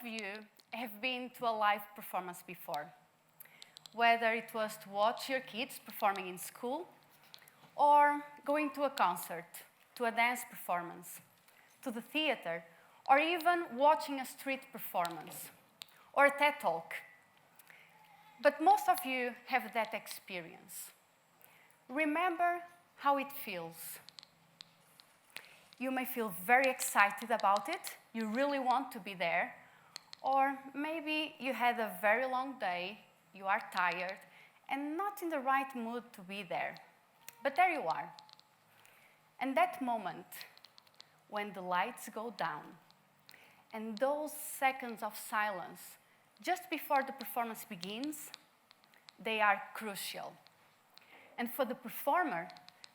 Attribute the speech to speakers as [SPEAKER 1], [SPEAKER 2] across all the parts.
[SPEAKER 1] of you have been to a live performance before, whether it was to watch your kids performing in school, or going to a concert, to a dance performance, to the theater, or even watching a street performance, or a TED Talk. But most of you have that experience. Remember how it feels. You may feel very excited about it, you really want to be there, or maybe you had a very long day, you are tired, and not in the right mood to be there. But there you are. And that moment, when the lights go down, and those seconds of silence, just before the performance begins, they are crucial. And for the performer,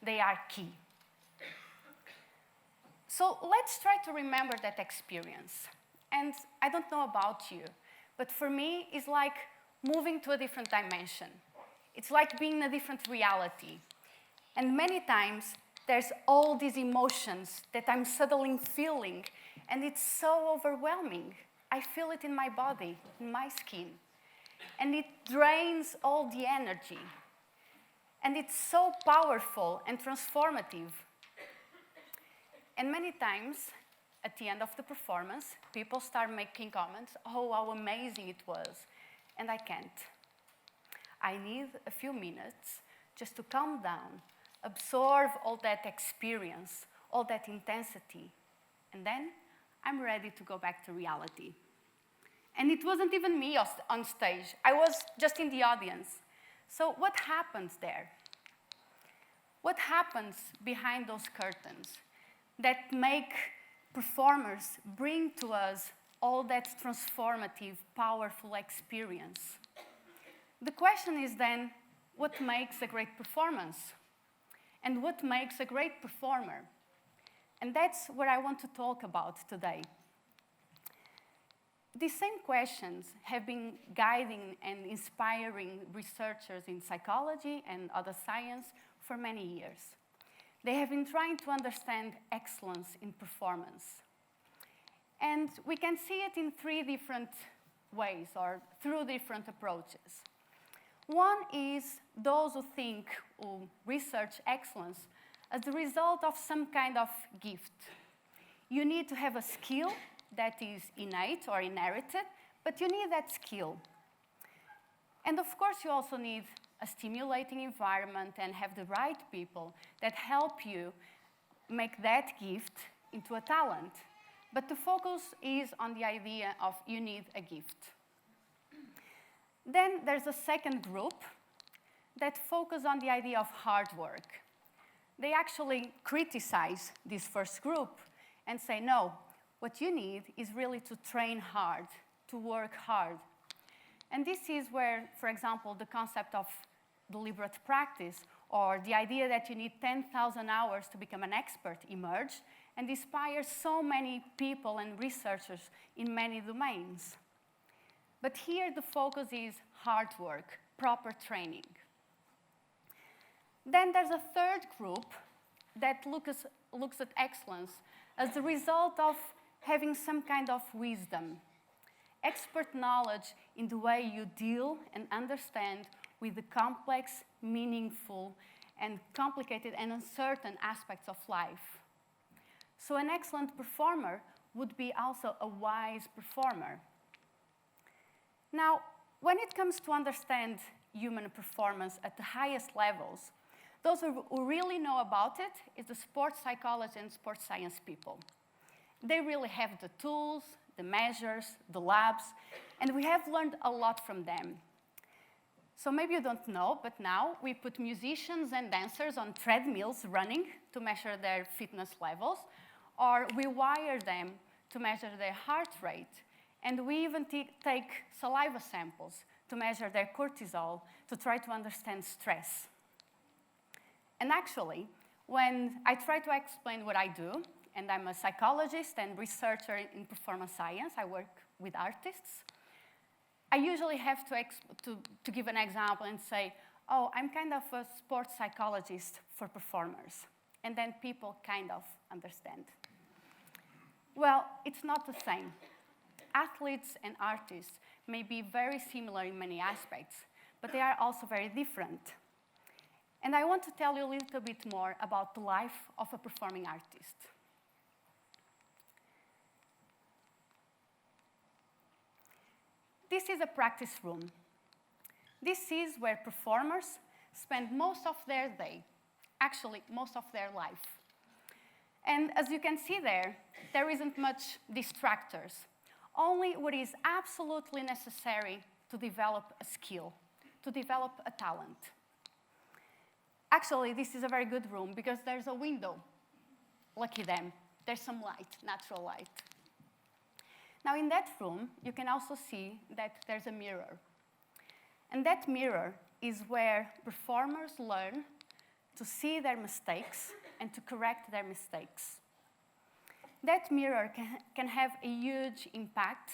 [SPEAKER 1] they are key. So let's try to remember that experience. And I don't know about you, but for me, it's like moving to a different dimension. It's like being in a different reality. And many times, there's all these emotions that I'm suddenly feeling, and it's so overwhelming. I feel it in my body, in my skin. And it drains all the energy. And it's so powerful and transformative. And many times, at the end of the performance, people start making comments, oh, how amazing it was. And I can't. I need a few minutes just to calm down, absorb all that experience, all that intensity. And then I'm ready to go back to reality. And it wasn't even me on stage. I was just in the audience. So what happens there? What happens behind those curtains that make performers bring to us all that transformative, powerful experience? The question is then, what makes a great performance? And what makes a great performer? And that's what I want to talk about today. These same questions have been guiding and inspiring researchers in psychology and other science for many years. They have been trying to understand excellence in performance. And we can see it in three different ways, or through different approaches. One is those who research excellence as the result of some kind of gift. You need to have a skill that is innate or inherited, but you need that skill. And of course, you also need a stimulating environment and have the right people that help you make that gift into a talent. But the focus is on the idea of you need a gift. Then there's a second group that focus on the idea of hard work. They actually criticize this first group and say, no, what you need is really to train hard, to work hard. And this is where, for example, the concept of deliberate practice or the idea that you need 10,000 hours to become an expert emerge and inspire so many people and researchers in many domains. But here the focus is hard work, proper training. Then there's a third group that looks at excellence as the result of having some kind of wisdom, expert knowledge in the way you deal and understand with the complex, meaningful, and complicated and uncertain aspects of life. So an excellent performer would be also a wise performer. Now, when it comes to understand human performance at the highest levels, those who really know about it is the sports psychology and sports science people. They really have the tools, the measures, the labs, and we have learned a lot from them. So maybe you don't know, but now we put musicians and dancers on treadmills running to measure their fitness levels, or we wire them to measure their heart rate, and we even take saliva samples to measure their cortisol to try to understand stress. And actually, when I try to explain what I do, and I'm a psychologist and researcher in performance science, I work with artists, I usually have to give an example and say, oh, I'm kind of a sports psychologist for performers. And then people kind of understand. Well, it's not the same. Athletes and artists may be very similar in many aspects, but they are also very different. And I want to tell you a little bit more about the life of a performing artist. This is a practice room. This is where performers spend most of their day, actually most of their life. And as you can see there isn't much distractors, only what is absolutely necessary to develop a skill, to develop a talent. Actually, this is a very good room because there's a window. Lucky them. There's some light, natural light. Now, in that room, you can also see that there's a mirror. And that mirror is where performers learn to see their mistakes and to correct their mistakes. That mirror can have a huge impact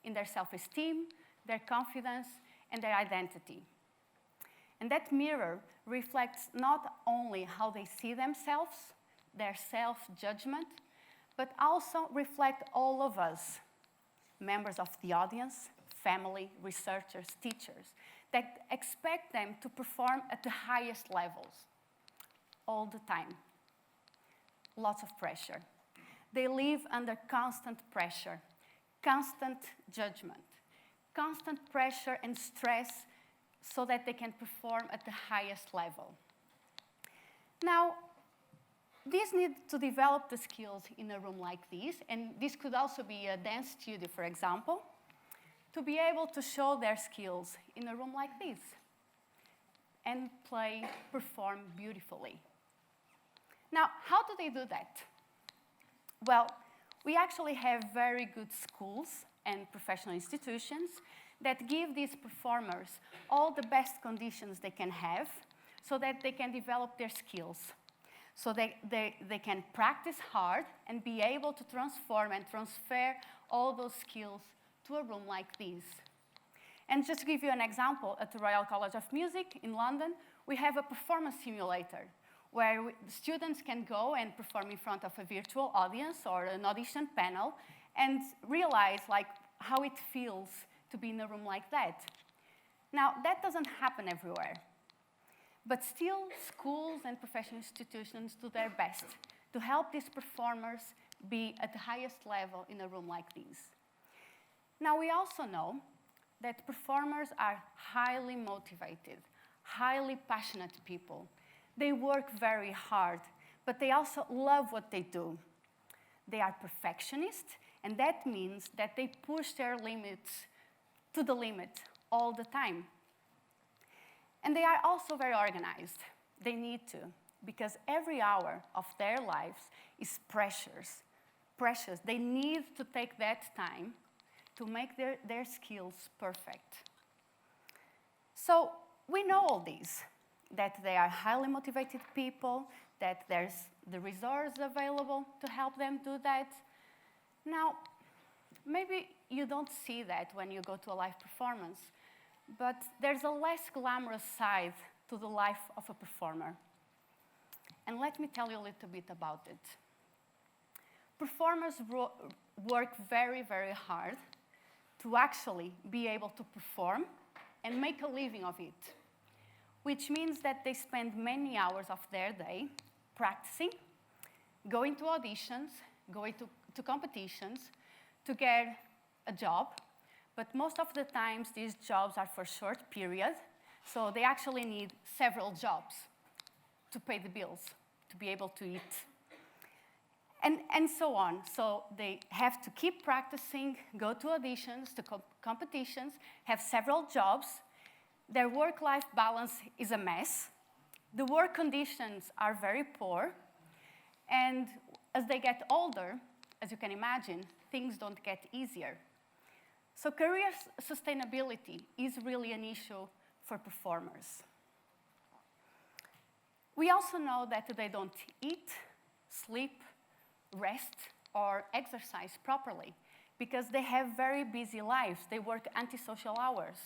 [SPEAKER 1] in their self-esteem, their confidence, and their identity. And that mirror reflects not only how they see themselves, their self-judgment, but also reflect all of us, members of the audience, family, researchers, teachers, that expect them to perform at the highest levels all the time. Lots of pressure. They live under constant pressure, constant judgment, constant pressure and stress so that they can perform at the highest level. Now, these need to develop the skills in a room like this, and this could also be a dance studio, for example, to be able to show their skills in a room like this and play, perform beautifully. Now, how do they do that? Well, we actually have very good schools and professional institutions that give these performers all the best conditions they can have so that they can develop their skills, so they can practice hard and be able to transform and transfer all those skills to a room like this. And just to give you an example, at the Royal College of Music in London, we have a performance simulator where students can go and perform in front of a virtual audience or an audition panel and realize how it feels to be in a room like that. Now, that doesn't happen everywhere. But still, schools and professional institutions do their best to help these performers be at the highest level in a room like this. Now, we also know that performers are highly motivated, highly passionate people. They work very hard, but they also love what they do. They are perfectionists, and that means that they push their limits to the limit all the time. And they are also very organized. They need to, because every hour of their lives is precious. They need to take that time to make their skills perfect. So we know all these, that they are highly motivated people, that there's the resources available to help them do that. Now, maybe you don't see that when you go to a live performance, but there's a less glamorous side to the life of a performer. And let me tell you a little bit about it. Performers work very, very hard to actually be able to perform and make a living of it, which means that they spend many hours of their day practicing, going to auditions, going to competitions to get a job. But most of the times, these jobs are for a short period, so they actually need several jobs to pay the bills, to be able to eat, and so on. So they have to keep practicing, go to auditions, to competitions, have several jobs. Their work-life balance is a mess. The work conditions are very poor, and as they get older, as you can imagine, things don't get easier. So career sustainability is really an issue for performers. We also know that they don't eat, sleep, rest, or exercise properly because they have very busy lives. They work antisocial hours.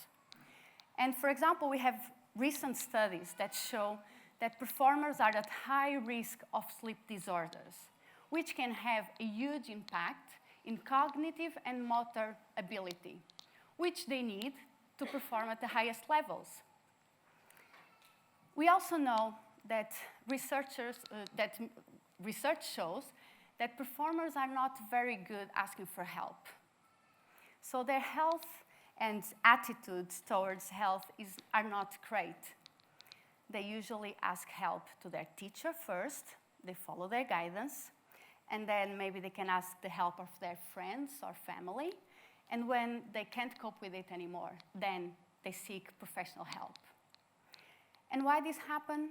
[SPEAKER 1] And for example, we have recent studies that show that performers are at high risk of sleep disorders, which can have a huge impact in cognitive and motor ability, which they need to perform at the highest levels. We also know that research shows that performers are not very good asking for help. So their health and attitudes towards health are not great. They usually ask help to their teacher first, they follow their guidance, and then maybe they can ask the help of their friends or family, and when they can't cope with it anymore, then they seek professional help. And why this happens?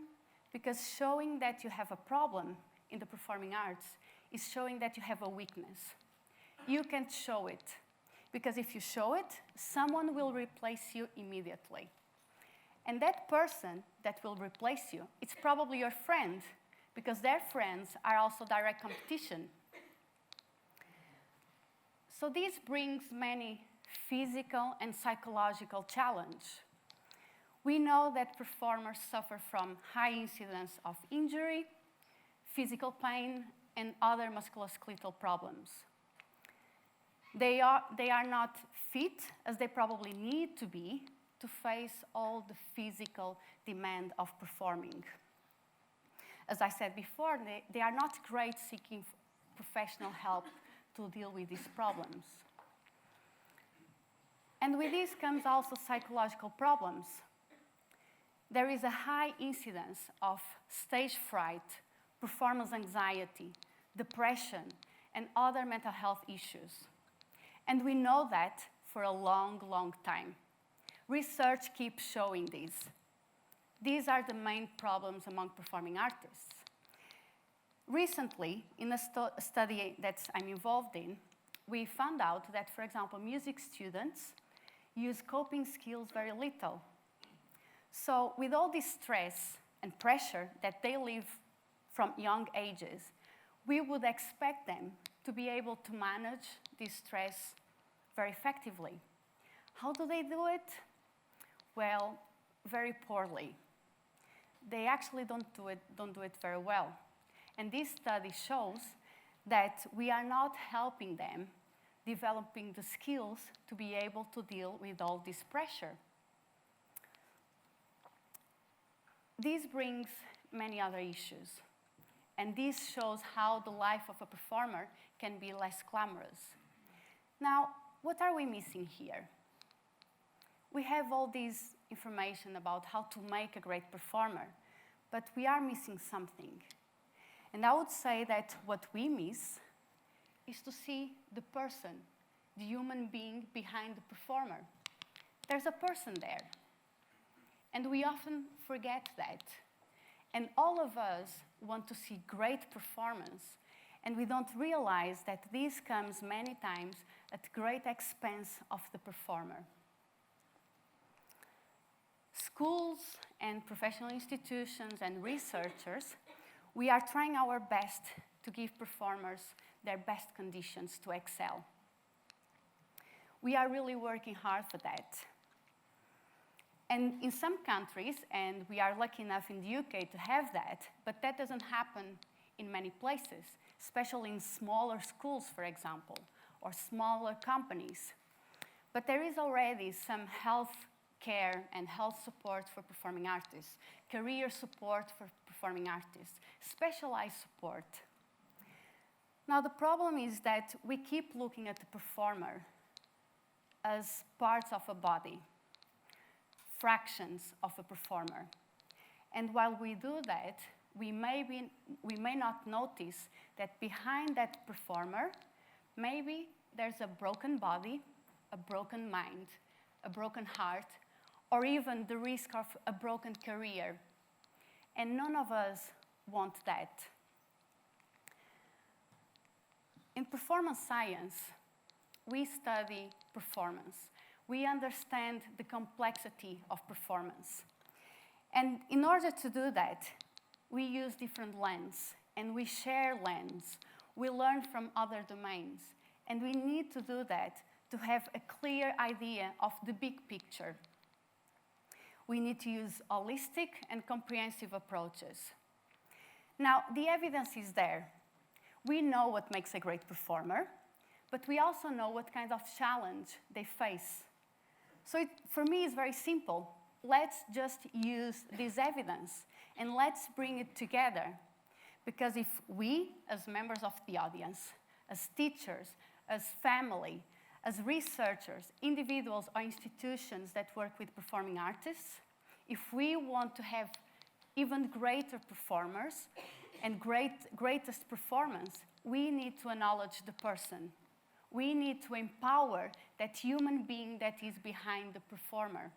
[SPEAKER 1] Because showing that you have a problem in the performing arts is showing that you have a weakness. You can't show it, because if you show it, someone will replace you immediately. And that person that will replace you, it's probably your friend, because their friends are also direct competition. So this brings many physical and psychological challenges. We know that performers suffer from high incidence of injury, physical pain, and other musculoskeletal problems. They are not fit, as they probably need to be, to face all the physical demand of performing. As I said before, they are not great seeking professional help to deal with these problems. And with this comes also psychological problems. There is a high incidence of stage fright, performance anxiety, depression, and other mental health issues. And we know that for a long, long time. Research keeps showing these. These are the main problems among performing artists. Recently, in a study that I'm involved in, we found out that, for example, music students use coping skills very little. So with all this stress and pressure that they live from young ages, we would expect them to be able to manage this stress very effectively. How do they do it? Well, very poorly. They actually don't do it very well. And this study shows that we are not helping them developing the skills to be able to deal with all this pressure. This brings many other issues. And this shows how the life of a performer can be less glamorous. Now, what are we missing here? We have all this information about how to make a great performer, but we are missing something. And I would say that what we miss is to see the person, the human being behind the performer. There's a person there. And we often forget that. And all of us want to see great performance, and we don't realize that this comes many times at great expense of the performer. Schools and professional institutions and researchers, we are trying our best to give performers their best conditions to excel. We are really working hard for that. And in some countries, and we are lucky enough in the UK to have that, but that doesn't happen in many places, especially in smaller schools, for example, or smaller companies. But there is already some health care and health support for performing artists, career support for performing artists, specialized support. Now, the problem is that we keep looking at the performer as parts of a body, fractions of a performer. And while we do that, we may not notice that behind that performer, maybe there's a broken body, a broken mind, a broken heart, or even the risk of a broken career. And none of us want that. In performance science, we study performance. We understand the complexity of performance. And in order to do that, we use different lenses, and we share lenses. We learn from other domains. And we need to do that to have a clear idea of the big picture. We need to use holistic and comprehensive approaches. Now, the evidence is there. We know what makes a great performer, but we also know what kind of challenge they face. So for me, it's very simple. Let's just use this evidence and let's bring it together. Because if we, as members of the audience, as teachers, as family, as researchers, individuals or institutions that work with performing artists, if we want to have even greater performers and greatest performance, we need to acknowledge the person. We need to empower that human being that is behind the performer.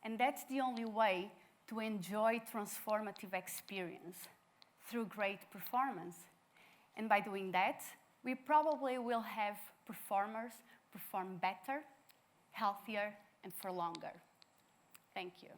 [SPEAKER 1] And that's the only way to enjoy transformative experience, through great performance. And by doing that, we probably will have performers perform better, healthier, and for longer. Thank you.